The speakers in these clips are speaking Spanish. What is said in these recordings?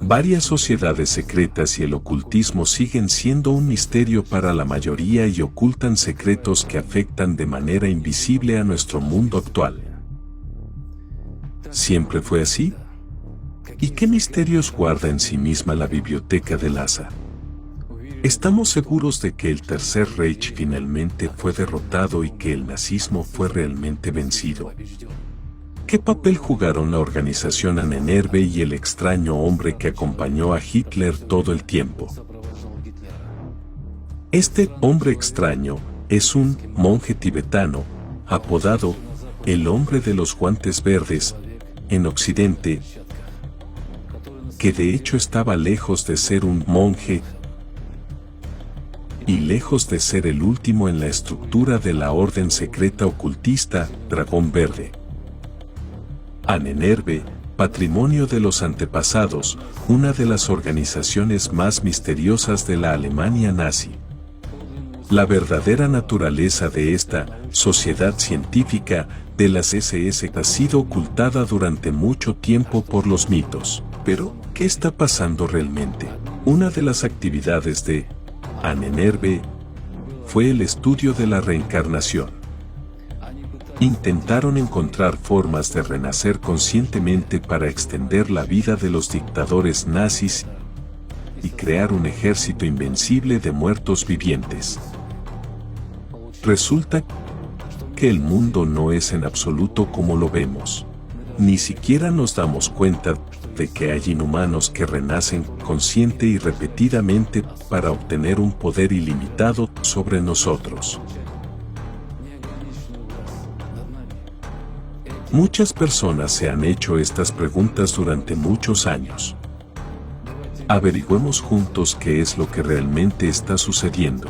Varias sociedades secretas y el ocultismo siguen siendo un misterio para la mayoría y ocultan secretos que afectan de manera invisible a nuestro mundo actual. ¿Siempre fue así? ¿Y qué misterios guarda en sí misma la biblioteca de Lhasa? ¿Estamos seguros de que el Tercer Reich finalmente fue derrotado y que el nazismo fue realmente vencido? ¿Qué papel jugaron la organización Ahnenerbe y el extraño hombre que acompañó a Hitler todo el tiempo? Este hombre extraño es un monje tibetano, apodado el hombre de los guantes verdes, en Occidente, que de hecho estaba lejos de ser un monje y lejos de ser el último en la estructura de la orden secreta ocultista Dragón Verde. Ahnenerbe, patrimonio de los antepasados, una de las organizaciones más misteriosas de la Alemania nazi. La verdadera naturaleza de esta sociedad científica de las SS ha sido ocultada durante mucho tiempo por los mitos. Pero, ¿qué está pasando realmente? Una de las actividades de Ahnenerbe fue el estudio de la reencarnación. Intentaron encontrar formas de renacer conscientemente para extender la vida de los dictadores nazis y crear un ejército invencible de muertos vivientes. Resulta que el mundo no es en absoluto como lo vemos. Ni siquiera nos damos cuenta de que hay inhumanos que renacen consciente y repetidamente para obtener un poder ilimitado sobre nosotros. Muchas personas se han hecho estas preguntas durante muchos años. Averigüemos juntos qué es lo que realmente está sucediendo.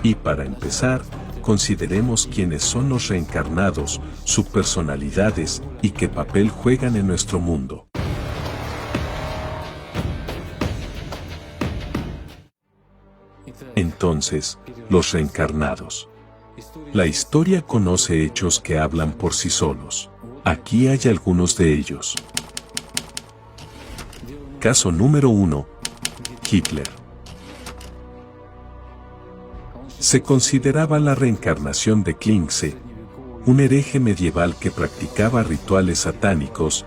Y para empezar, consideremos quiénes son los reencarnados, sus personalidades y qué papel juegan en nuestro mundo. Entonces, los reencarnados. La historia conoce hechos que hablan por sí solos. Aquí hay algunos de ellos. Caso número 1. Hitler. Se consideraba la reencarnación de Klingsee, un hereje medieval que practicaba rituales satánicos,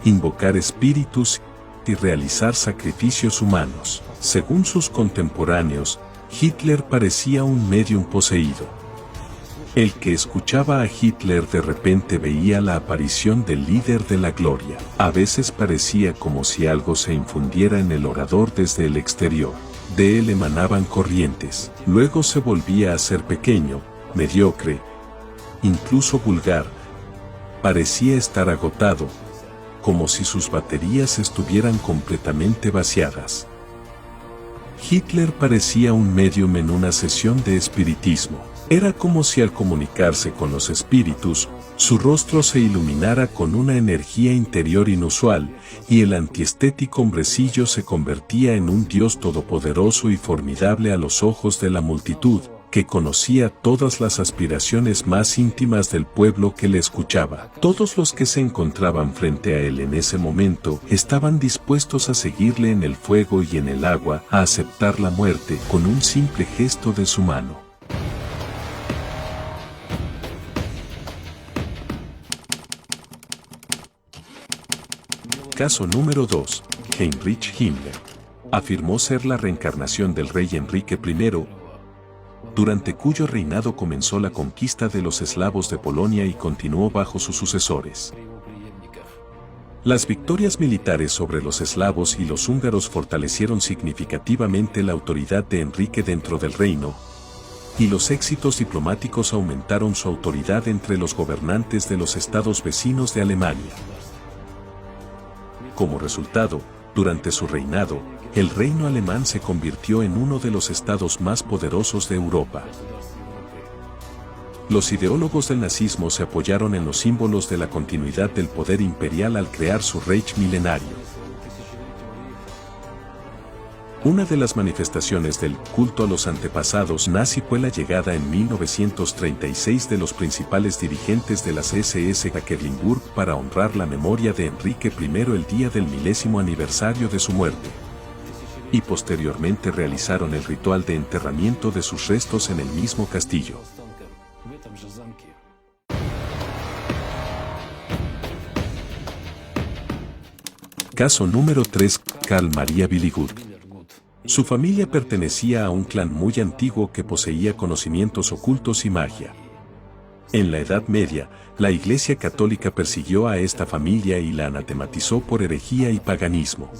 invocar espíritus y realizar sacrificios humanos. Según sus contemporáneos, Hitler parecía un médium poseído. El que escuchaba a Hitler de repente veía la aparición del líder de la gloria. A veces parecía como si algo se infundiera en el orador desde el exterior. De él emanaban corrientes. Luego se volvía a ser pequeño, mediocre, incluso vulgar. Parecía estar agotado, como si sus baterías estuvieran completamente vaciadas. Hitler parecía un médium en una sesión de espiritismo. Era como si al comunicarse con los espíritus, su rostro se iluminara con una energía interior inusual, y el antiestético hombrecillo se convertía en un dios todopoderoso y formidable a los ojos de la multitud, que conocía todas las aspiraciones más íntimas del pueblo que le escuchaba. Todos los que se encontraban frente a él en ese momento estaban dispuestos a seguirle en el fuego y en el agua, a aceptar la muerte con un simple gesto de su mano. Caso número 2. Heinrich Himmler. Afirmó ser la reencarnación del rey Enrique I, durante cuyo reinado comenzó la conquista de los eslavos de Polonia y continuó bajo sus sucesores. Las victorias militares sobre los eslavos y los húngaros fortalecieron significativamente la autoridad de Enrique dentro del reino, y los éxitos diplomáticos aumentaron su autoridad entre los gobernantes de los estados vecinos de Alemania. Como resultado, durante su reinado, el reino alemán se convirtió en uno de los estados más poderosos de Europa. Los ideólogos del nazismo se apoyaron en los símbolos de la continuidad del poder imperial al crear su Reich milenario. Una de las manifestaciones del culto a los antepasados nazi fue la llegada en 1936 de los principales dirigentes de las SS a Quedlinburg para honrar la memoria de Enrique I el día del milésimo aniversario de su muerte. Y posteriormente realizaron el ritual de enterramiento de sus restos en el mismo castillo. Caso número 3. Carl Maria Billigud. Su familia pertenecía a un clan muy antiguo que poseía conocimientos ocultos y magia. En la Edad Media, la Iglesia Católica persiguió a esta familia y la anatematizó por herejía y paganismo.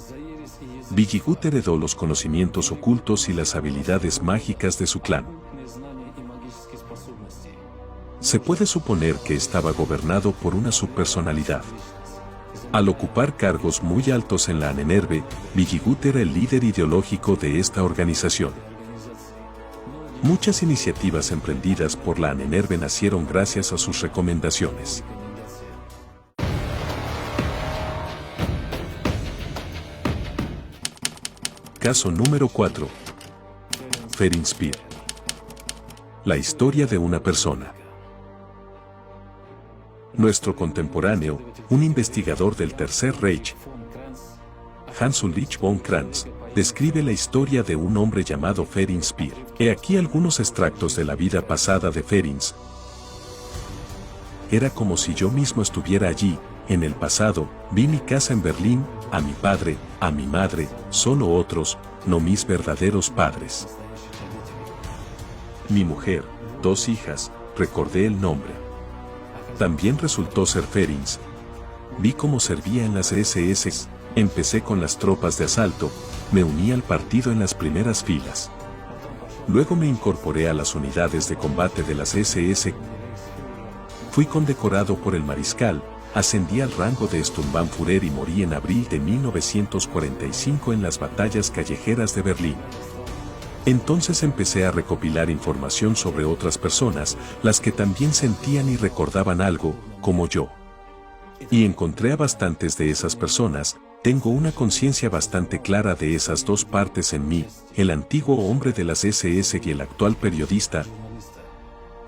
Billigud heredó los conocimientos ocultos y las habilidades mágicas de su clan. Se puede suponer que estaba gobernado por una subpersonalidad. Al ocupar cargos muy altos en la Ahnenerbe, Billigud era el líder ideológico de esta organización. Muchas iniciativas emprendidas por la Ahnenerbe nacieron gracias a sus recomendaciones. Caso número 4. Ferenc Speer. La historia de una persona. Nuestro contemporáneo, un investigador del Tercer Reich, Hans Ulrich von Kranz, describe la historia de un hombre llamado Ferenc Speer. He aquí algunos extractos de la vida pasada de Ferenc. Era como si yo mismo estuviera allí, en el pasado, vi mi casa en Berlín, a mi padre, a mi madre, solo otros, no mis verdaderos padres. Mi mujer, 2 hijas, recordé el nombre. También resultó ser Ferenc. Vi cómo servía en las SS, empecé con las tropas de asalto, me uní al partido en las primeras filas. Luego me incorporé a las unidades de combate de las SS. Fui condecorado por el mariscal, ascendí al rango de Sturmbannführer y morí en abril de 1945 en las batallas callejeras de Berlín. Entonces empecé a recopilar información sobre otras personas, las que también sentían y recordaban algo, como yo. Y encontré a bastantes de esas personas, tengo una conciencia bastante clara de esas dos partes en mí, el antiguo hombre de las SS y el actual periodista.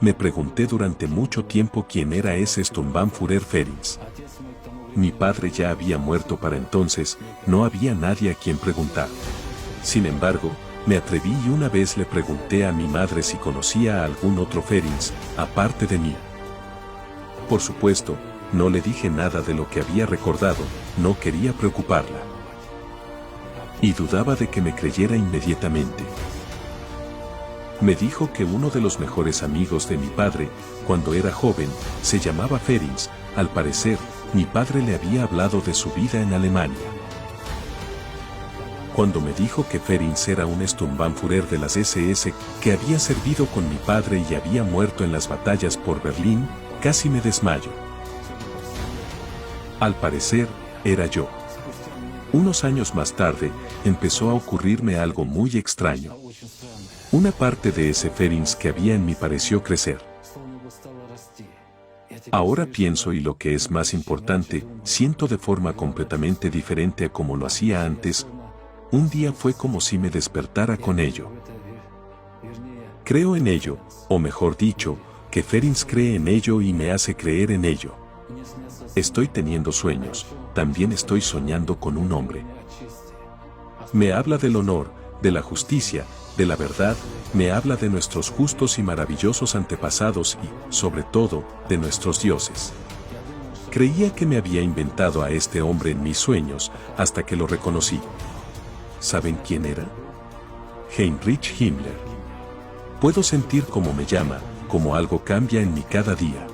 Me pregunté durante mucho tiempo quién era ese Sturmbannführer Ferenc. Mi padre ya había muerto para entonces, no había nadie a quien preguntar. Sin embargo, me atreví y una vez le pregunté a mi madre si conocía a algún otro Ferenc, aparte de mí. Por supuesto, no le dije nada de lo que había recordado, no quería preocuparla. Y dudaba de que me creyera inmediatamente. Me dijo que uno de los mejores amigos de mi padre, cuando era joven, se llamaba Ferenc. Al parecer, mi padre le había hablado de su vida en Alemania. Cuando me dijo que Ferenc era un Sturmbannführer de las SS, que había servido con mi padre y había muerto en las batallas por Berlín, casi me desmayo. Al parecer, era yo. Unos años más tarde, empezó a ocurrirme algo muy extraño. Una parte de ese Ferenc que había en mí pareció crecer. Ahora pienso y lo que es más importante, siento de forma completamente diferente a como lo hacía antes. Un día fue como si me despertara con ello. Creo en ello, o mejor dicho, que Ferenc cree en ello y me hace creer en ello. Estoy teniendo sueños, también estoy soñando con un hombre. Me habla del honor, de la justicia, de la verdad, me habla de nuestros justos y maravillosos antepasados y, sobre todo, de nuestros dioses. Creía que me había inventado a este hombre en mis sueños, hasta que lo reconocí. ¿Saben quién era? Heinrich Himmler. Puedo sentir cómo me llama, cómo algo cambia en mí cada día.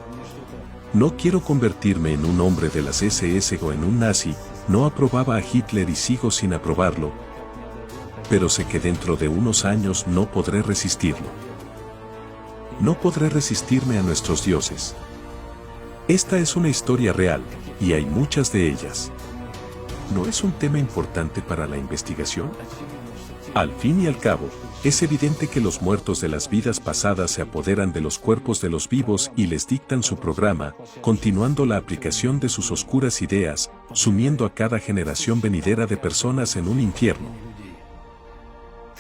No quiero convertirme en un hombre de las SS o en un nazi, no aprobaba a Hitler y sigo sin aprobarlo, pero sé que dentro de unos años no podré resistirlo. No podré resistirme a nuestros dioses. Esta es una historia real, y hay muchas de ellas. ¿No es un tema importante para la investigación? Al fin y al cabo, es evidente que los muertos de las vidas pasadas se apoderan de los cuerpos de los vivos y les dictan su programa, continuando la aplicación de sus oscuras ideas, sumiendo a cada generación venidera de personas en un infierno.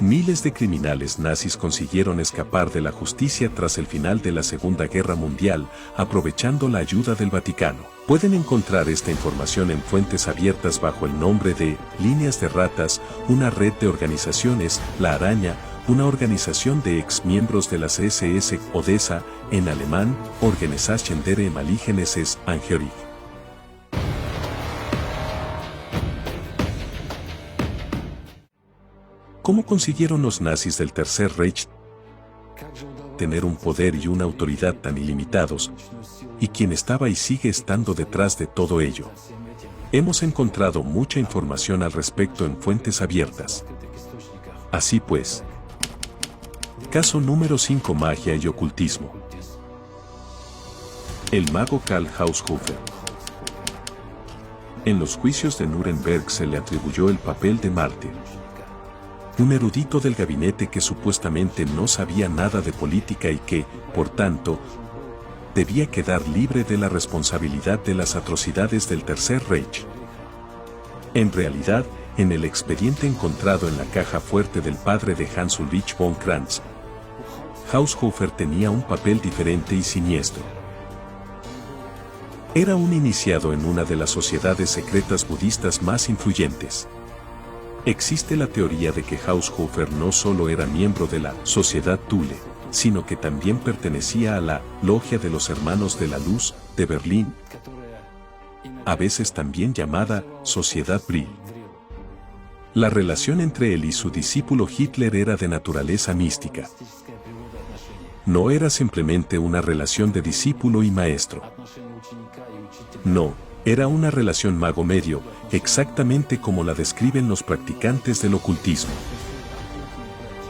Miles de criminales nazis consiguieron escapar de la justicia tras el final de la Segunda Guerra Mundial, aprovechando la ayuda del Vaticano. Pueden encontrar esta información en fuentes abiertas bajo el nombre de Líneas de Ratas, una red de organizaciones, La Araña, una organización de ex-miembros de las SS, Odessa, en alemán, Organisation der ehemaligen Angehörigen. ¿Cómo consiguieron los nazis del Tercer Reich tener un poder y una autoridad tan ilimitados? ¿Y quién estaba y sigue estando detrás de todo ello? Hemos encontrado mucha información al respecto en fuentes abiertas. Así pues, caso número 5: magia y ocultismo. El mago Karl Haushofer. En los juicios de Nuremberg se le atribuyó el papel de mártir. Un erudito del gabinete que supuestamente no sabía nada de política y que, por tanto, debía quedar libre de la responsabilidad de las atrocidades del Tercer Reich. En realidad, en el expediente encontrado en la caja fuerte del padre de Hans Ulrich von Kranz, Haushofer tenía un papel diferente y siniestro. Era un iniciado en una de las sociedades secretas budistas más influyentes. Existe la teoría de que Haushofer no solo era miembro de la Sociedad Thule, sino que también pertenecía a la Logia de los Hermanos de la Luz de Berlín, a veces también llamada Sociedad Brill. La relación entre él y su discípulo Hitler era de naturaleza mística. No era simplemente una relación de discípulo y maestro. No, era una relación mago-medio, exactamente como la describen los practicantes del ocultismo.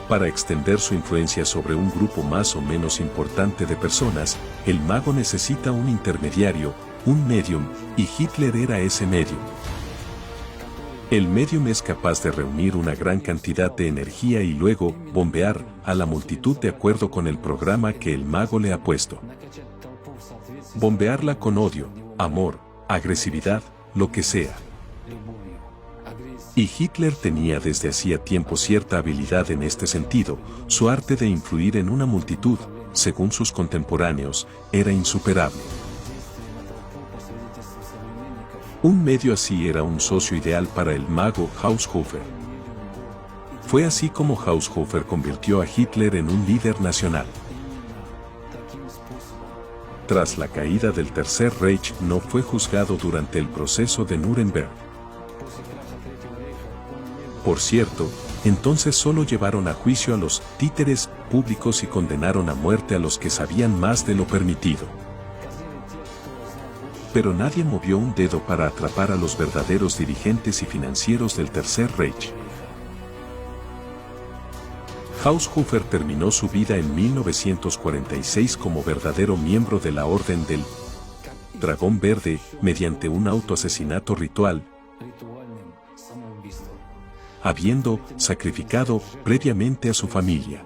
Para extender su influencia sobre un grupo más o menos importante de personas, el mago necesita un intermediario, un medium, y Hitler era ese medium. El medium es capaz de reunir una gran cantidad de energía y luego bombear a la multitud de acuerdo con el programa que el mago le ha puesto. Bombearla con odio, amor, agresividad, lo que sea. Y Hitler tenía desde hacía tiempo cierta habilidad en este sentido. Su arte de influir en una multitud, según sus contemporáneos, era insuperable. Un medio así era un socio ideal para el mago Haushofer. Fue así como Haushofer convirtió a Hitler en un líder nacional. Tras la caída del Tercer Reich no fue juzgado durante el proceso de Nuremberg. Por cierto, entonces solo llevaron a juicio a los títeres públicos y condenaron a muerte a los que sabían más de lo permitido. Pero nadie movió un dedo para atrapar a los verdaderos dirigentes y financieros del Tercer Reich. Haushofer terminó su vida en 1946 como verdadero miembro de la Orden del Dragón Verde mediante un autoasesinato ritual, habiendo sacrificado previamente a su familia.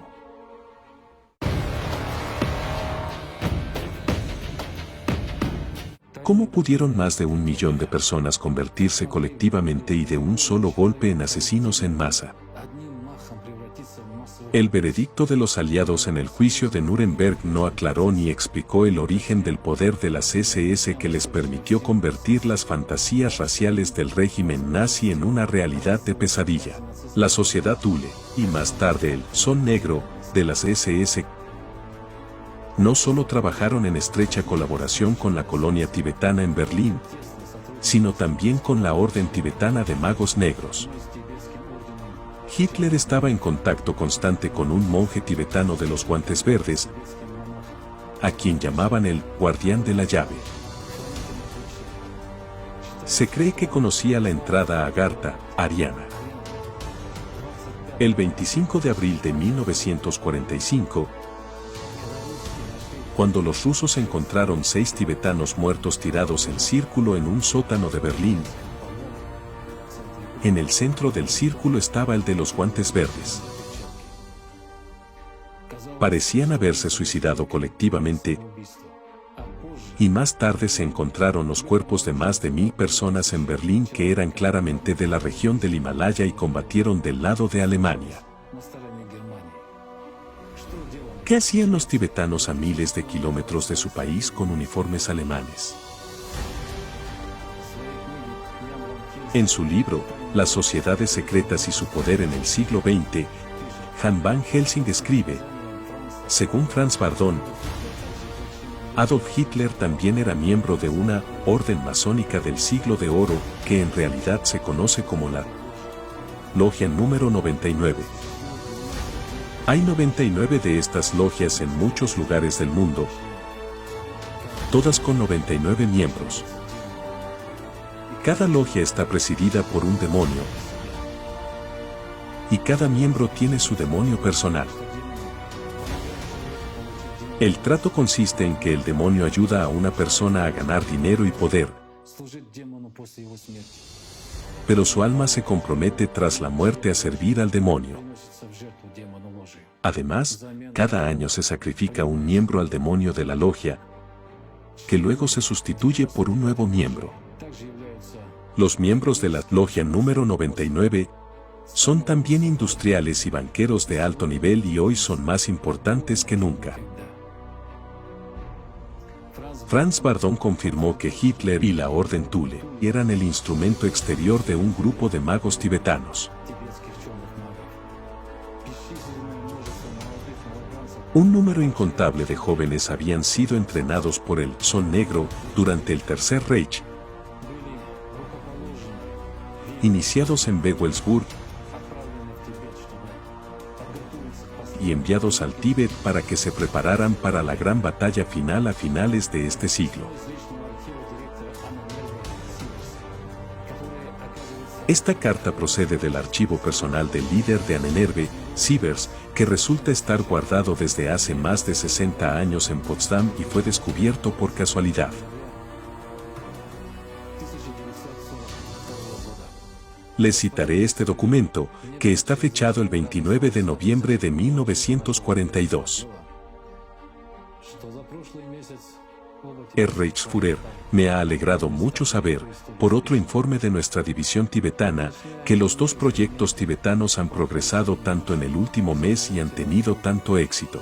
¿Cómo pudieron más de 1 millón de personas convertirse colectivamente y de un solo golpe en asesinos en masa? El veredicto de los aliados en el juicio de Nuremberg no aclaró ni explicó el origen del poder de las SS que les permitió convertir las fantasías raciales del régimen nazi en una realidad de pesadilla. La sociedad Thule, y más tarde el Son Negro, de las SS, no solo trabajaron en estrecha colaboración con la colonia tibetana en Berlín, sino también con la Orden Tibetana de Magos Negros. Hitler estaba en contacto constante con un monje tibetano de los guantes verdes, a quien llamaban el guardián de la llave. Se cree que conocía la entrada a Agartha, Ariana. El 25 de abril de 1945, cuando los rusos encontraron 6 tibetanos muertos tirados en círculo en un sótano de Berlín, en el centro del círculo estaba el de los guantes verdes. Parecían haberse suicidado colectivamente, y más tarde se encontraron los cuerpos de más de 1000 personas en Berlín que eran claramente de la región del Himalaya y combatieron del lado de Alemania. ¿Qué hacían los tibetanos a miles de kilómetros de su país con uniformes alemanes? En su libro, Las sociedades secretas y su poder en el siglo XX, Han Van Helsing escribe: según Franz Bardon, Adolf Hitler también era miembro de una orden masónica del siglo de oro que en realidad se conoce como la Logia número 99. Hay 99 de estas logias en muchos lugares del mundo, todas con 99 miembros. Cada logia está presidida por un demonio, y cada miembro tiene su demonio personal. El trato consiste en que el demonio ayuda a una persona a ganar dinero y poder, pero su alma se compromete tras la muerte a servir al demonio. Además, cada año se sacrifica un miembro al demonio de la logia, que luego se sustituye por un nuevo miembro. Los miembros de la logia número 99 son también industriales y banqueros de alto nivel y hoy son más importantes que nunca. Franz Bardon confirmó que Hitler y la Orden Thule eran el instrumento exterior de un grupo de magos tibetanos. Un número incontable de jóvenes habían sido entrenados por el Sol Negro durante el Tercer Reich, iniciados en Wewelsburg y enviados al Tíbet para que se prepararan para la gran batalla final a finales de este siglo. Esta carta procede del archivo personal del líder de Ahnenerbe, Sievers, que resulta estar guardado desde hace más de 60 años en Potsdam y fue descubierto por casualidad. Les citaré este documento, que está fechado el 29 de noviembre de 1942. El Reichsführer, me ha alegrado mucho saber, por otro informe de nuestra división tibetana, que los dos proyectos tibetanos han progresado tanto en el último mes y han tenido tanto éxito.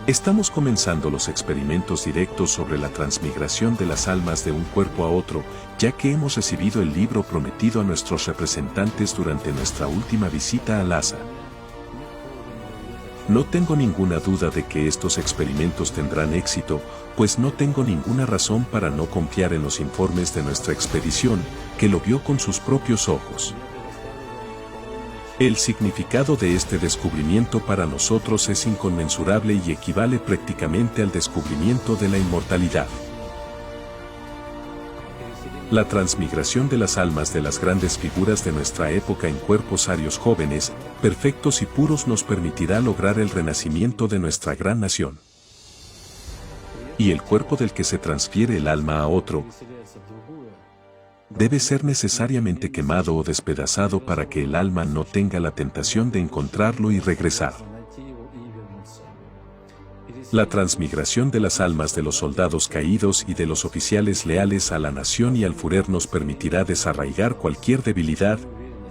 Estamos comenzando los experimentos directos sobre la transmigración de las almas de un cuerpo a otro, ya que hemos recibido el libro prometido a nuestros representantes durante nuestra última visita a Lhasa. No tengo ninguna duda de que estos experimentos tendrán éxito, pues no tengo ninguna razón para no confiar en los informes de nuestra expedición, que lo vio con sus propios ojos. El significado de este descubrimiento para nosotros es inconmensurable y equivale prácticamente al descubrimiento de la inmortalidad. La transmigración de las almas de las grandes figuras de nuestra época en cuerpos arios jóvenes, perfectos y puros nos permitirá lograr el renacimiento de nuestra gran nación. Y el cuerpo del que se transfiere el alma a otro debe ser necesariamente quemado o despedazado para que el alma no tenga la tentación de encontrarlo y regresar. La transmigración de las almas de los soldados caídos y de los oficiales leales a la nación y al Führer nos permitirá desarraigar cualquier debilidad,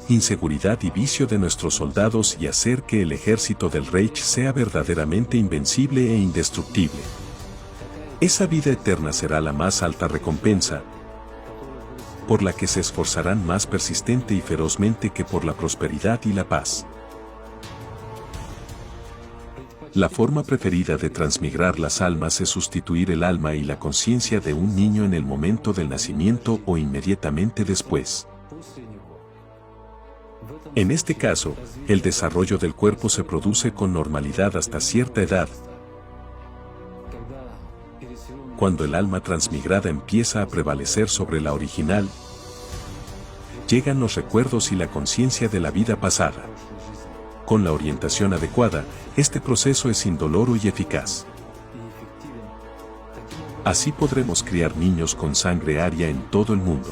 inseguridad y vicio de nuestros soldados y hacer que el ejército del Reich sea verdaderamente invencible e indestructible. Esa vida eterna será la más alta recompensa, por la que se esforzarán más persistente y ferozmente que por la prosperidad y la paz. La forma preferida de transmigrar las almas es sustituir el alma y la conciencia de un niño en el momento del nacimiento o inmediatamente después. En este caso, el desarrollo del cuerpo se produce con normalidad hasta cierta edad, cuando el alma transmigrada empieza a prevalecer sobre la original, llegan los recuerdos y la conciencia de la vida pasada. Con la orientación adecuada, este proceso es indoloro y eficaz. Así podremos criar niños con sangre aria en todo el mundo.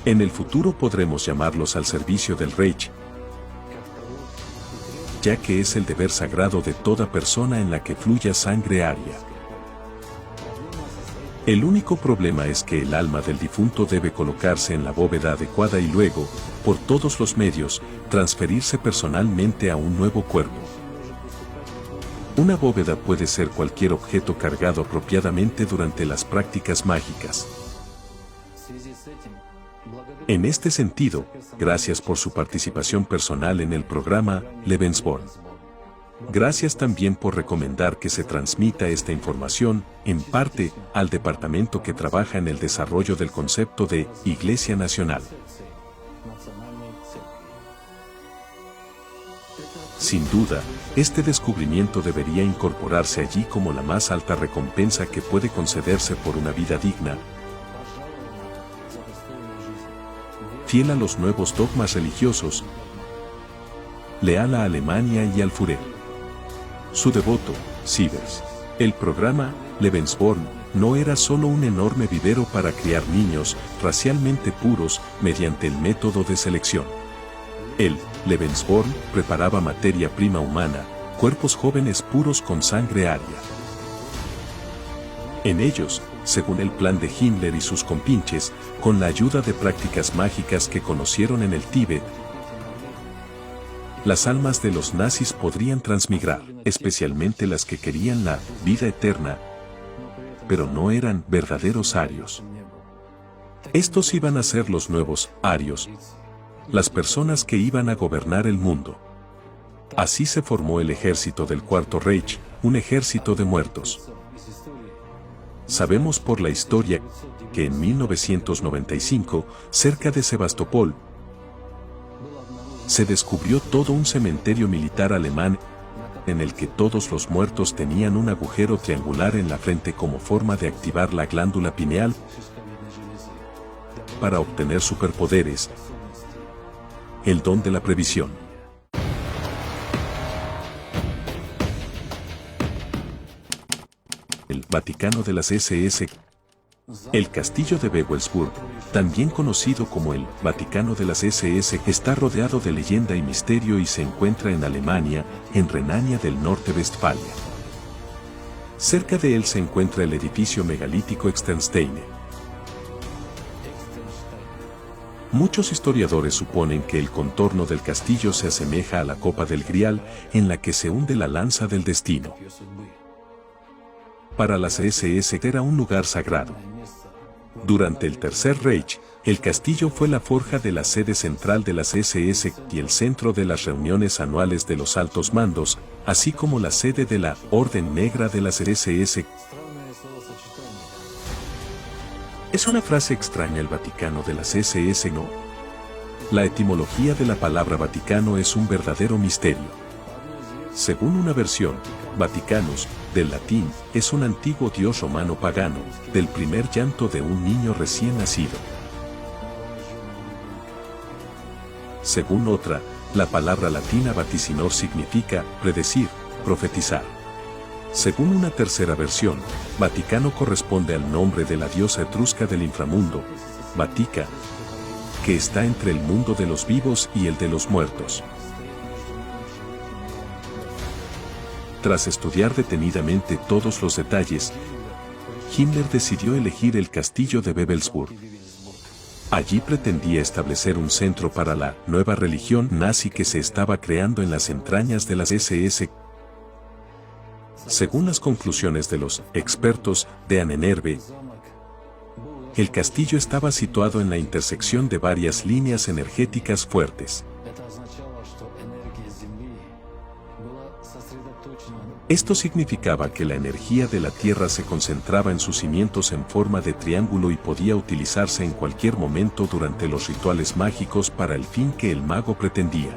En el futuro podremos llamarlos al servicio del Reich, ya que es el deber sagrado de toda persona en la que fluya sangre aria. El único problema es que el alma del difunto debe colocarse en la bóveda adecuada y luego, por todos los medios, transferirse personalmente a un nuevo cuerpo. Una bóveda puede ser cualquier objeto cargado apropiadamente durante las prácticas mágicas. En este sentido, gracias por su participación personal en el programa Lebensborn. Gracias también por recomendar que se transmita esta información, en parte, al departamento que trabaja en el desarrollo del concepto de Iglesia Nacional. Sin duda, este descubrimiento debería incorporarse allí como la más alta recompensa que puede concederse por una vida digna, fiel a los nuevos dogmas religiosos, leal a Alemania y al Führer. Su devoto, Sievers. El programa Lebensborn no era solo un enorme vivero para criar niños racialmente puros mediante el método de selección. El Lebensborn preparaba materia prima humana, cuerpos jóvenes puros con sangre aria. En ellos, según el plan de Himmler y sus compinches, con la ayuda de prácticas mágicas que conocieron en el Tíbet, las almas de los nazis podrían transmigrar, especialmente las que querían la vida eterna, pero no eran verdaderos arios. Estos iban a ser los nuevos arios, las personas que iban a gobernar el mundo. Así se formó el ejército del Cuarto Reich, un ejército de muertos. Sabemos por la historia que en 1995, cerca de Sebastopol, se descubrió todo un cementerio militar alemán en el que todos los muertos tenían un agujero triangular en la frente como forma de activar la glándula pineal para obtener superpoderes, el don de la previsión. El Vaticano de las SS. El castillo de Wewelsburg, también conocido como el Vaticano de las SS, está rodeado de leyenda y misterio y se encuentra en Alemania, en Renania del Norte-Westfalia. Cerca de él se encuentra el edificio megalítico Externsteine. Muchos historiadores suponen que el contorno del castillo se asemeja a la copa del Grial, en la que se hunde la lanza del destino. Para las SS era un lugar sagrado. Durante el Tercer Reich, el castillo fue la forja de la sede central de las SS y el centro de las reuniones anuales de los altos mandos, así como la sede de la Orden Negra de las SS. Es una frase extraña el Vaticano de las SS, ¿no? La etimología de la palabra Vaticano es un verdadero misterio. Según una versión, Vaticanus, del latín, es un antiguo dios romano pagano, del primer llanto de un niño recién nacido. Según otra, la palabra latina vaticinor significa predecir, profetizar. Según una tercera versión, Vaticano corresponde al nombre de la diosa etrusca del inframundo, Vatica, que está entre el mundo de los vivos y el de los muertos. Tras estudiar detenidamente todos los detalles, Himmler decidió elegir el castillo de Wewelsburg. Allí pretendía establecer un centro para la nueva religión nazi que se estaba creando en las entrañas de las SS. Según las conclusiones de los expertos de Ahnenerbe, el castillo estaba situado en la intersección de varias líneas energéticas fuertes. Esto significaba que la energía de la Tierra se concentraba en sus cimientos en forma de triángulo y podía utilizarse en cualquier momento durante los rituales mágicos para el fin que el mago pretendía.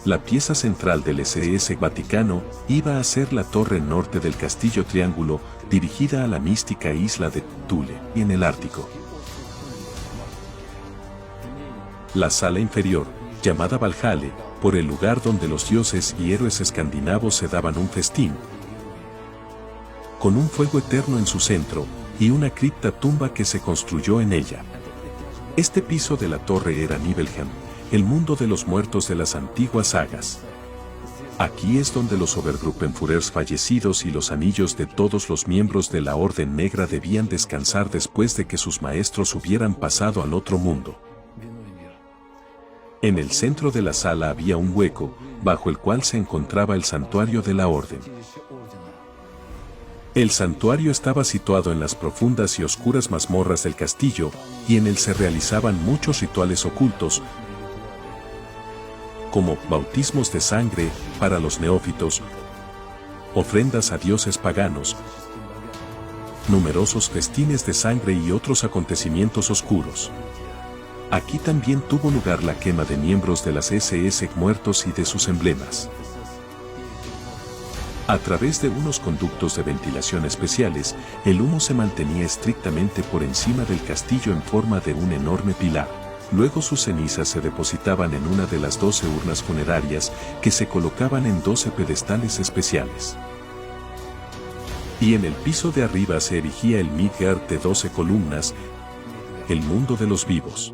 La pieza central del SS Vaticano iba a ser la torre norte del castillo triángulo, dirigida a la mística isla de Thule, en el Ártico. La sala inferior, llamada Valhalla, por el lugar donde los dioses y héroes escandinavos se daban un festín, con un fuego eterno en su centro, y una cripta tumba que se construyó en ella. Este piso de la torre era Nibelheim, el mundo de los muertos de las antiguas sagas. Aquí es donde los Obergruppenführers fallecidos y los anillos de todos los miembros de la Orden Negra debían descansar después de que sus maestros hubieran pasado al otro mundo. En el centro de la sala había un hueco, bajo el cual se encontraba el santuario de la Orden. El santuario estaba situado en las profundas y oscuras mazmorras del castillo, y en él se realizaban muchos rituales ocultos, como bautismos de sangre para los neófitos, ofrendas a dioses paganos, numerosos festines de sangre y otros acontecimientos oscuros. Aquí también tuvo lugar la quema de miembros de las SS muertos y de sus emblemas. A través de unos conductos de ventilación especiales, el humo se mantenía estrictamente por encima del castillo en forma de un enorme pilar. Luego sus cenizas se depositaban en una de las 12 urnas funerarias que se colocaban en 12 pedestales especiales. Y en el piso de arriba se erigía el Midgard de 12 columnas, el mundo de los vivos.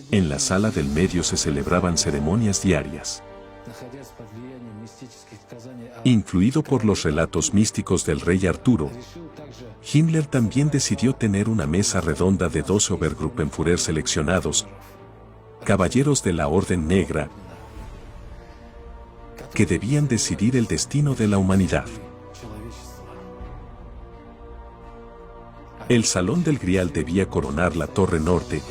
En la sala del medio se celebraban ceremonias diarias. Influido por los relatos místicos del rey Arturo, Himmler también decidió tener una mesa redonda de 12 Obergruppenführer seleccionados, caballeros de la Orden Negra, que debían decidir el destino de la humanidad. El Salón del Grial debía coronar la Torre Norte,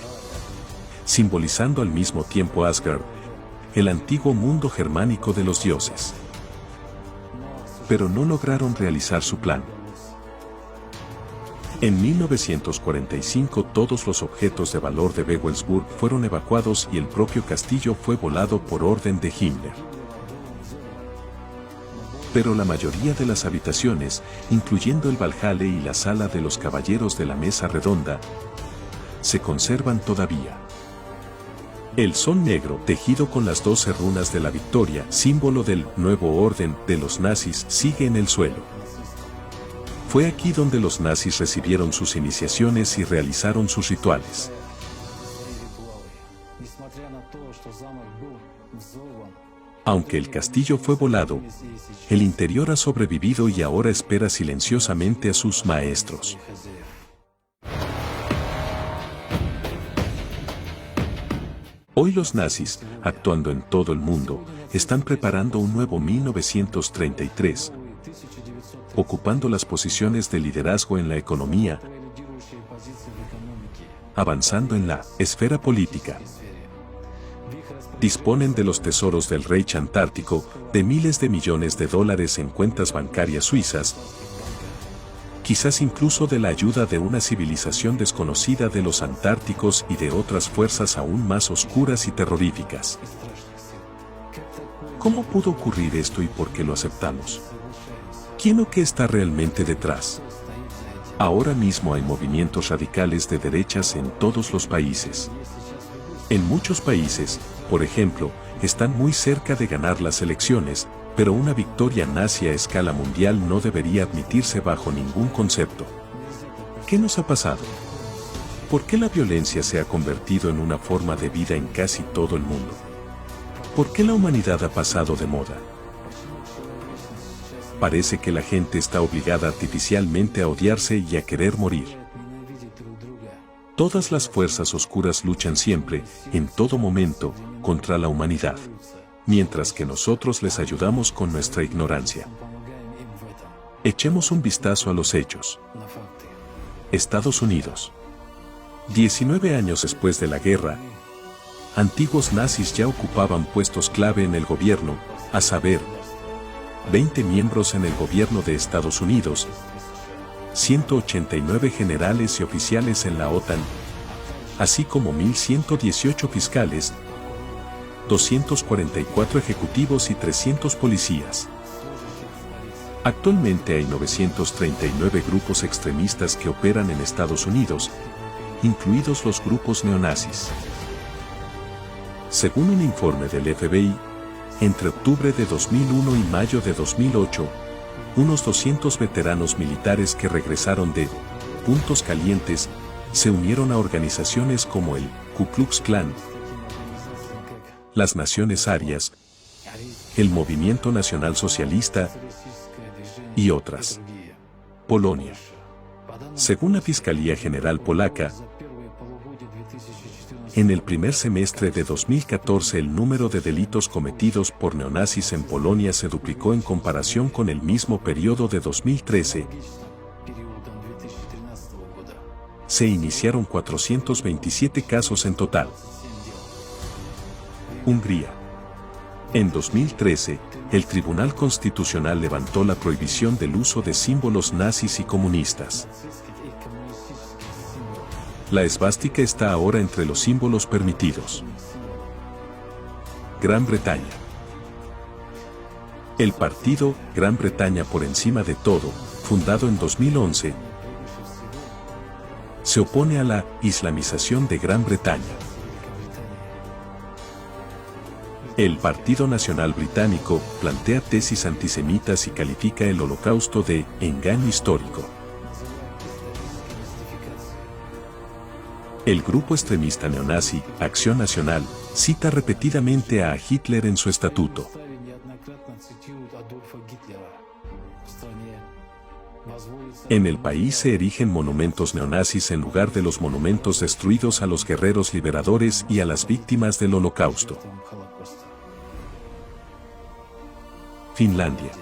simbolizando al mismo tiempo Asgard, el antiguo mundo germánico de los dioses. Pero no lograron realizar su plan. En 1945 todos los objetos de valor de Wewelsburg fueron evacuados y el propio castillo fue volado por orden de Himmler. Pero la mayoría de las habitaciones, incluyendo el Valhalla y la sala de los caballeros de la mesa redonda, se conservan todavía. El sol negro, tejido con las 12 runas de la victoria, símbolo del nuevo orden de los nazis, sigue en el suelo. Fue aquí donde los nazis recibieron sus iniciaciones y realizaron sus rituales. Aunque el castillo fue volado, el interior ha sobrevivido y ahora espera silenciosamente a sus maestros. Hoy los nazis, actuando en todo el mundo, están preparando un nuevo 1933, ocupando las posiciones de liderazgo en la economía, avanzando en la esfera política. Disponen de los tesoros del Reich Antártico, de miles de millones de dólares en cuentas bancarias suizas, quizás incluso de la ayuda de una civilización desconocida de los antárticos y de otras fuerzas aún más oscuras y terroríficas. ¿Cómo pudo ocurrir esto y por qué lo aceptamos? ¿Quién o qué está realmente detrás? Ahora mismo hay movimientos radicales de derechas en todos los países. En muchos países, por ejemplo, están muy cerca de ganar las elecciones, pero una victoria nazi a escala mundial no debería admitirse bajo ningún concepto. ¿Qué nos ha pasado? ¿Por qué la violencia se ha convertido en una forma de vida en casi todo el mundo? ¿Por qué la humanidad ha pasado de moda? Parece que la gente está obligada artificialmente a odiarse y a querer morir. Todas las fuerzas oscuras luchan siempre, en todo momento, contra la humanidad, mientras que nosotros les ayudamos con nuestra ignorancia. Echemos un vistazo a los hechos. Estados Unidos. 19 años después de la guerra, antiguos nazis ya ocupaban puestos clave en el gobierno, a saber, 20 miembros en el gobierno de Estados Unidos, 189 generales y oficiales en la OTAN, así como 1.118 fiscales, 244 ejecutivos y 300 policías. Actualmente hay 939 grupos extremistas que operan en Estados Unidos, incluidos los grupos neonazis. Según un informe del FBI, entre octubre de 2001 y mayo de 2008, unos 200 veteranos militares que regresaron de puntos calientes se unieron a organizaciones como el Ku Klux Klan, las Naciones Arias, el Movimiento Nacional Socialista y otras. Polonia. Según la Fiscalía General Polaca, en el primer semestre de 2014 el número de delitos cometidos por neonazis en Polonia se duplicó en comparación con el mismo periodo de 2013. Se iniciaron 427 casos en total. Hungría. En 2013, el Tribunal Constitucional levantó la prohibición del uso de símbolos nazis y comunistas. La esvástica está ahora entre los símbolos permitidos. Gran Bretaña. El partido Gran Bretaña por encima de todo, fundado en 2011, se opone a la islamización de Gran Bretaña. El Partido Nacional Británico plantea tesis antisemitas y califica el Holocausto de engaño histórico. El grupo extremista neonazi, Acción Nacional, cita repetidamente a Hitler en su estatuto. En el país se erigen monumentos neonazis en lugar de los monumentos destruidos a los guerreros liberadores y a las víctimas del Holocausto. Finlandia.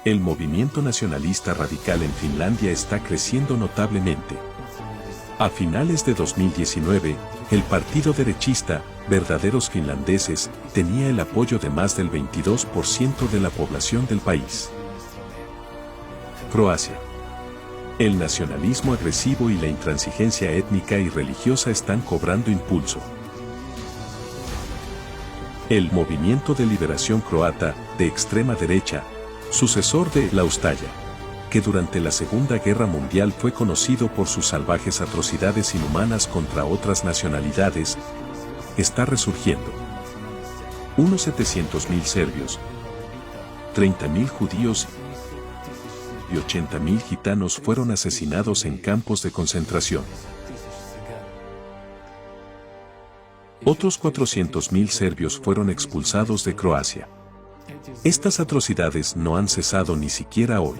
El movimiento nacionalista radical en Finlandia está creciendo notablemente. A finales de 2019, el partido derechista, Verdaderos Finlandeses, tenía el apoyo de más del 22% de la población del país. Croacia. El nacionalismo agresivo y la intransigencia étnica y religiosa están cobrando impulso. El Movimiento de Liberación Croata, de extrema derecha, sucesor de la Ustaya, que durante la Segunda Guerra Mundial fue conocido por sus salvajes atrocidades inhumanas contra otras nacionalidades, está resurgiendo. Unos 700.000 serbios, 30.000 judíos y 80.000 gitanos fueron asesinados en campos de concentración. Otros 400.000 serbios fueron expulsados de Croacia. Estas atrocidades no han cesado ni siquiera hoy.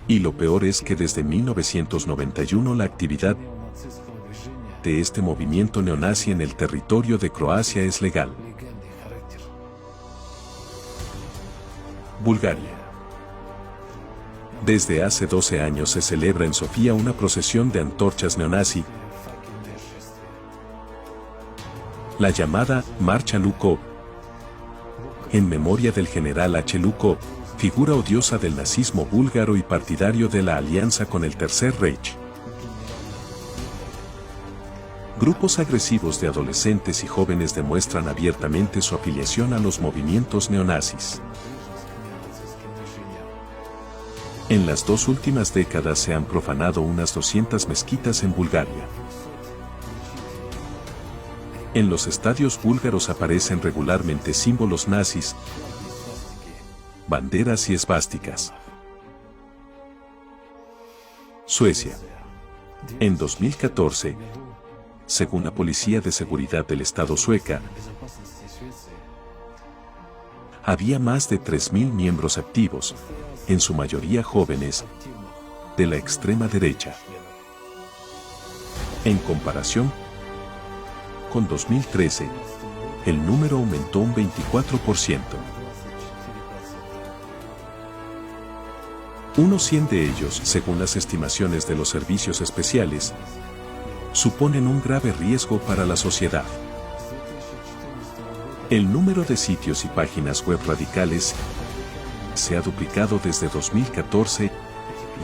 Y lo peor es que desde 1991 la actividad de este movimiento neonazi en el territorio de Croacia es legal. Bulgaria. Desde hace 12 años se celebra en Sofía una procesión de antorchas neonazi, la llamada Marcha Lukov, en memoria del general H. Lukov, figura odiosa del nazismo búlgaro y partidario de la alianza con el Tercer Reich. Grupos agresivos de adolescentes y jóvenes demuestran abiertamente su afiliación a los movimientos neonazis. En las 2 últimas décadas se han profanado unas 200 mezquitas en Bulgaria. En los estadios búlgaros aparecen regularmente símbolos nazis, banderas y esvásticas. Suecia. En 2014, según la Policía de Seguridad del Estado sueca, había más de 3.000 miembros activos, en su mayoría jóvenes, de la extrema derecha. En comparación con 2013, el número aumentó un 24%. Unos 100 de ellos, según las estimaciones de los servicios especiales, suponen un grave riesgo para la sociedad. El número de sitios y páginas web radicales se ha duplicado desde 2014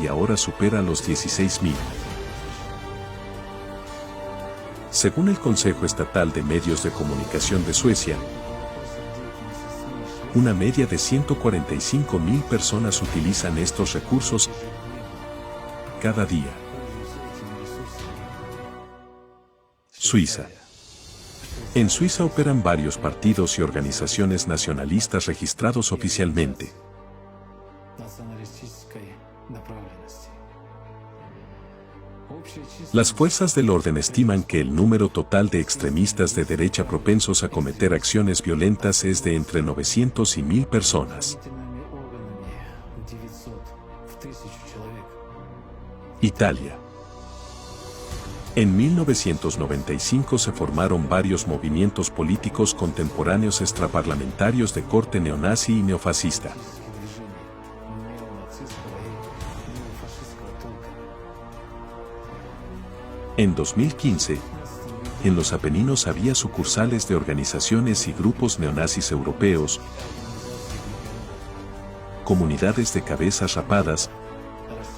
y ahora supera los 16.000. Según el Consejo Estatal de Medios de Comunicación de Suecia, una media de 145.000 personas utilizan estos recursos cada día. Suiza. En Suiza operan varios partidos y organizaciones nacionalistas registrados oficialmente. Las fuerzas del orden estiman que el número total de extremistas de derecha propensos a cometer acciones violentas es de entre 900 y 1000 personas. Italia. En 1995 se formaron varios movimientos políticos contemporáneos extraparlamentarios de corte neonazi y neofascista. En 2015, en los Apeninos había sucursales de organizaciones y grupos neonazis europeos, comunidades de cabezas rapadas,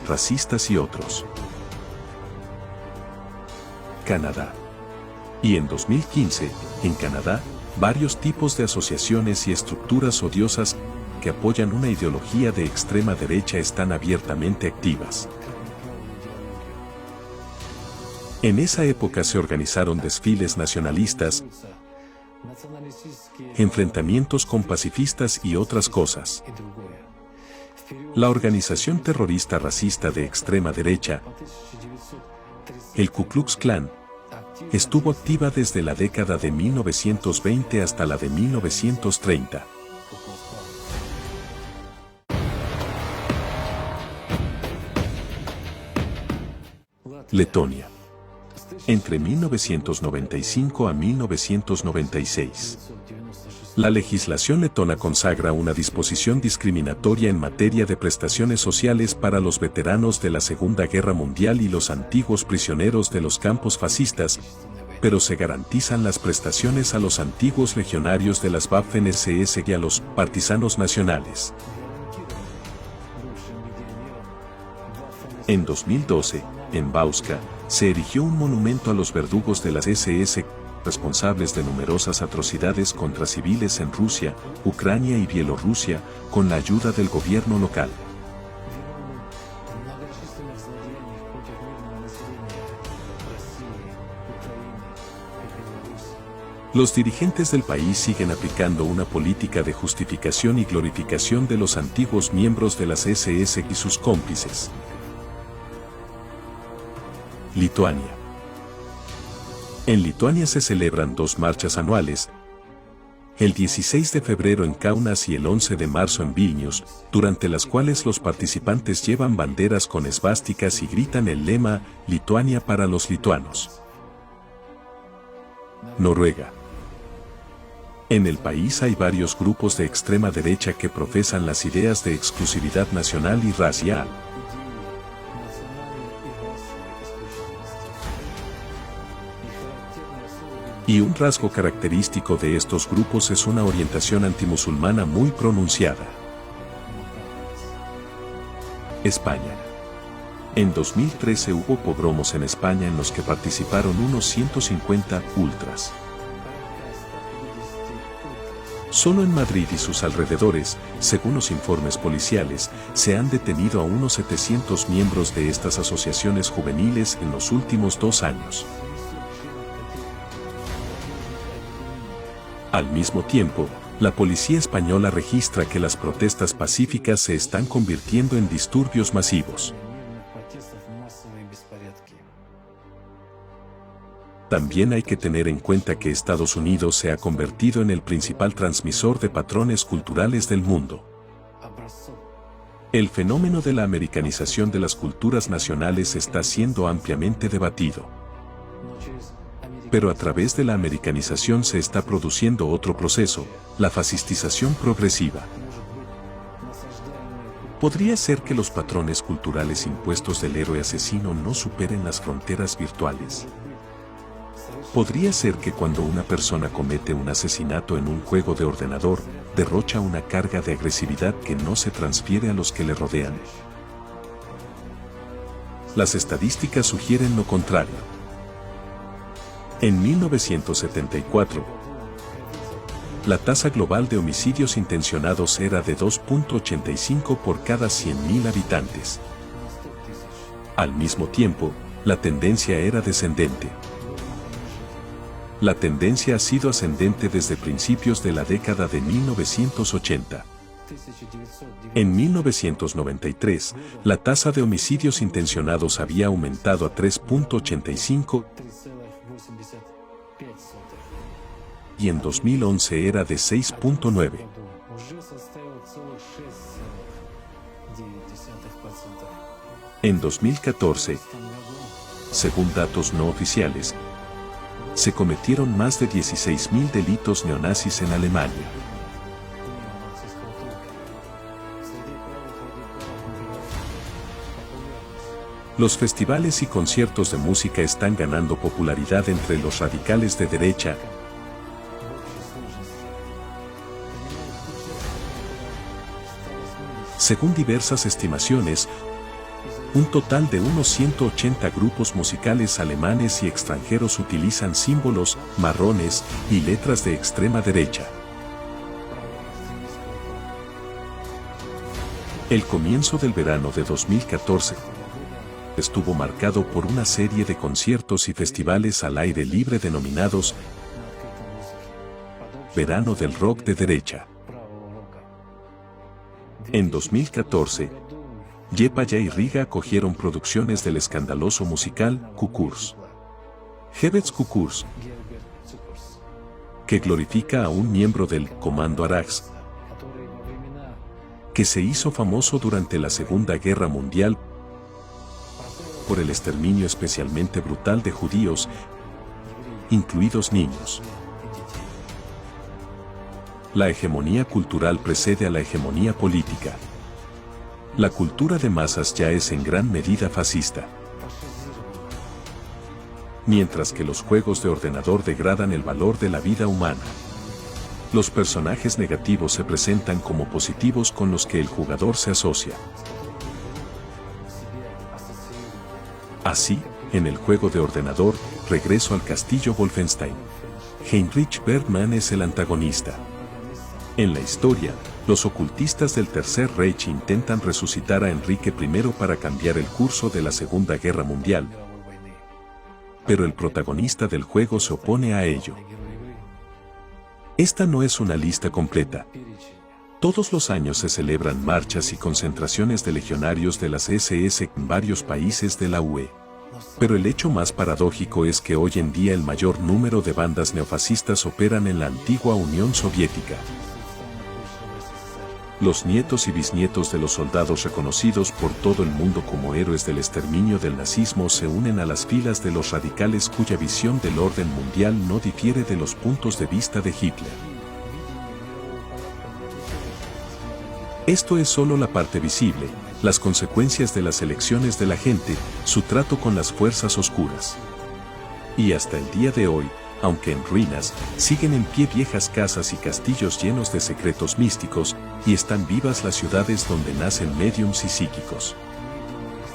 racistas y otros. Canadá. Y en 2015, en Canadá, varios tipos de asociaciones y estructuras odiosas que apoyan una ideología de extrema derecha están abiertamente activas. En esa época se organizaron desfiles nacionalistas, enfrentamientos con pacifistas y otras cosas. La organización terrorista racista de extrema derecha, el Ku Klux Klan, estuvo activa desde la década de 1920 hasta la de 1930. Letonia. Entre 1995 a 1996. La legislación letona consagra una disposición discriminatoria en materia de prestaciones sociales para los veteranos de la Segunda Guerra Mundial y los antiguos prisioneros de los campos fascistas, pero se garantizan las prestaciones a los antiguos legionarios de las Waffen-SS y a los partisanos nacionales. En 2012, en Bauska, se erigió un monumento a los verdugos de las SS, responsables de numerosas atrocidades contra civiles en Rusia, Ucrania y Bielorrusia, con la ayuda del gobierno local. Los dirigentes del país siguen aplicando una política de justificación y glorificación de los antiguos miembros de las SS y sus cómplices. Lituania. En Lituania se celebran dos marchas anuales, el 16 de febrero en Kaunas y el 11 de marzo en Vilnius, durante las cuales los participantes llevan banderas con esvásticas y gritan el lema «Lituania para los lituanos». Noruega. En el país hay varios grupos de extrema derecha que profesan las ideas de exclusividad nacional y racial. Y un rasgo característico de estos grupos es una orientación antimusulmana muy pronunciada. España. En 2013 hubo pogromos en España en los que participaron unos 150 ultras. Solo en Madrid y sus alrededores, según los informes policiales, se han detenido a unos 700 miembros de estas asociaciones juveniles en los últimos 2 años. Al mismo tiempo, la policía española registra que las protestas pacíficas se están convirtiendo en disturbios masivos. También hay que tener en cuenta que Estados Unidos se ha convertido en el principal transmisor de patrones culturales del mundo. El fenómeno de la americanización de las culturas nacionales está siendo ampliamente debatido. Pero a través de la americanización se está produciendo otro proceso, la fascistización progresiva. ¿Podría ser que los patrones culturales impuestos del héroe asesino no superen las fronteras virtuales? ¿Podría ser que cuando una persona comete un asesinato en un juego de ordenador, derrocha una carga de agresividad que no se transfiere a los que le rodean? Las estadísticas sugieren lo contrario. En 1974, la tasa global de homicidios intencionados era de 2.85 por cada 100.000 habitantes. Al mismo tiempo, la tendencia era descendente. La tendencia ha sido ascendente desde principios de la década de 1980. En 1993, la tasa de homicidios intencionados había aumentado a 3.85 y en 2011 era de 6.9. En 2014, según datos no oficiales, se cometieron más de 16.000 delitos neonazis en Alemania. Los festivales y conciertos de música están ganando popularidad entre los radicales de derecha. Según diversas estimaciones, un total de unos 180 grupos musicales alemanes y extranjeros utilizan símbolos marrones y letras de extrema derecha. El comienzo del verano de 2014 estuvo marcado por una serie de conciertos y festivales al aire libre denominados Verano del Rock de Derecha. En 2014, Liepāja y Riga acogieron producciones del escandaloso musical Kukurs. Herbert Kukurs, que glorifica a un miembro del Comando Arax, que se hizo famoso durante la Segunda Guerra Mundial por el exterminio especialmente brutal de judíos, incluidos niños. La hegemonía cultural precede a la hegemonía política. La cultura de masas ya es en gran medida fascista. Mientras que los juegos de ordenador degradan el valor de la vida humana. Los personajes negativos se presentan como positivos con los que el jugador se asocia. Así, en el juego de ordenador, Regreso al Castillo Wolfenstein, Heinrich Bergmann es el antagonista. En la historia, los ocultistas del Tercer Reich intentan resucitar a Enrique I para cambiar el curso de la Segunda Guerra Mundial, pero el protagonista del juego se opone a ello. Esta no es una lista completa. Todos los años se celebran marchas y concentraciones de legionarios de las SS en varios países de la UE. Pero el hecho más paradójico es que hoy en día el mayor número de bandas neofascistas operan en la antigua Unión Soviética. Los nietos y bisnietos de los soldados reconocidos por todo el mundo como héroes del exterminio del nazismo se unen a las filas de los radicales cuya visión del orden mundial no difiere de los puntos de vista de Hitler. Esto es solo la parte visible, las consecuencias de las elecciones de la gente, su trato con las fuerzas oscuras. Y hasta el día de hoy, aunque en ruinas, siguen en pie viejas casas y castillos llenos de secretos místicos, y están vivas las ciudades donde nacen médiums y psíquicos.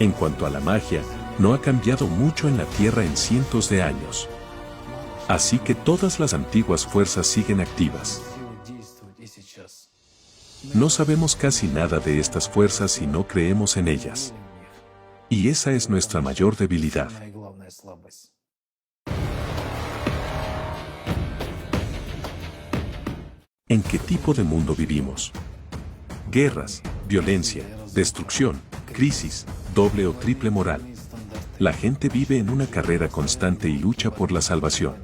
En cuanto a la magia, no ha cambiado mucho en la Tierra en cientos de años. Así que todas las antiguas fuerzas siguen activas. No sabemos casi nada de estas fuerzas y no creemos en ellas. Y esa es nuestra mayor debilidad. ¿En qué tipo de mundo vivimos? Guerras, violencia, destrucción, crisis, doble o triple moral. La gente vive en una carrera constante y lucha por la salvación.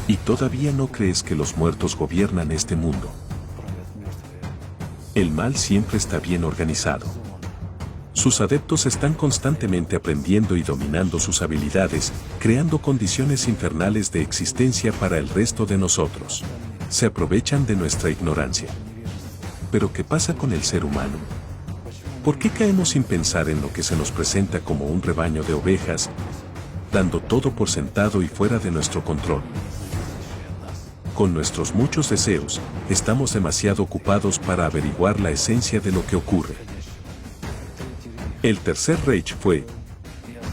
¿Y todavía no crees que los muertos gobiernan este mundo? El mal siempre está bien organizado. Sus adeptos están constantemente aprendiendo y dominando sus habilidades, creando condiciones infernales de existencia para el resto de nosotros. Se aprovechan de nuestra ignorancia. Pero ¿qué pasa con el ser humano? ¿Por qué caemos sin pensar en lo que se nos presenta como un rebaño de ovejas, dando todo por sentado y fuera de nuestro control? Con nuestros muchos deseos, estamos demasiado ocupados para averiguar la esencia de lo que ocurre. El Tercer Reich fue,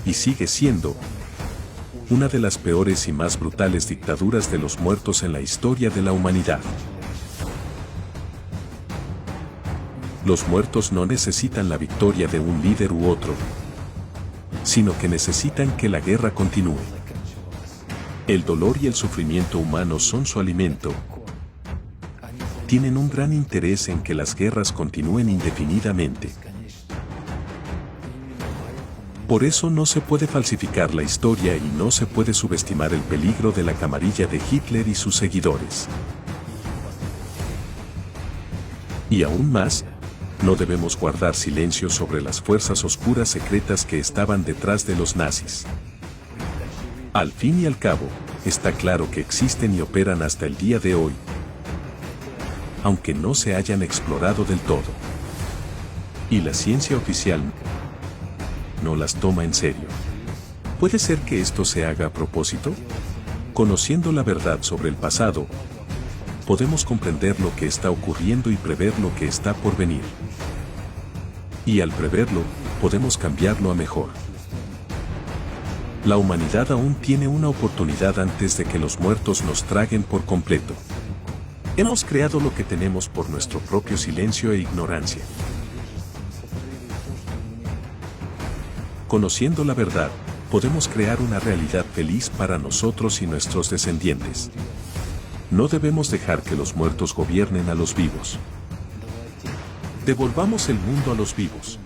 y sigue siendo, una de las peores y más brutales dictaduras de los muertos en la historia de la humanidad. Los muertos no necesitan la victoria de un líder u otro, sino que necesitan que la guerra continúe. El dolor y el sufrimiento humano son su alimento, tienen un gran interés en que las guerras continúen indefinidamente. Por eso no se puede falsificar la historia y no se puede subestimar el peligro de la camarilla de Hitler y sus seguidores. Y aún más, no debemos guardar silencio sobre las fuerzas oscuras secretas que estaban detrás de los nazis. Al fin y al cabo, está claro que existen y operan hasta el día de hoy, aunque no se hayan explorado del todo. Y la ciencia oficial no las toma en serio. ¿Puede ser que esto se haga a propósito? Conociendo la verdad sobre el pasado, podemos comprender lo que está ocurriendo y prever lo que está por venir. Y al preverlo, podemos cambiarlo a mejor. La humanidad aún tiene una oportunidad antes de que los muertos nos traguen por completo. Hemos creado lo que tenemos por nuestro propio silencio e ignorancia. Conociendo la verdad, podemos crear una realidad feliz para nosotros y nuestros descendientes. No debemos dejar que los muertos gobiernen a los vivos. Devolvamos el mundo a los vivos.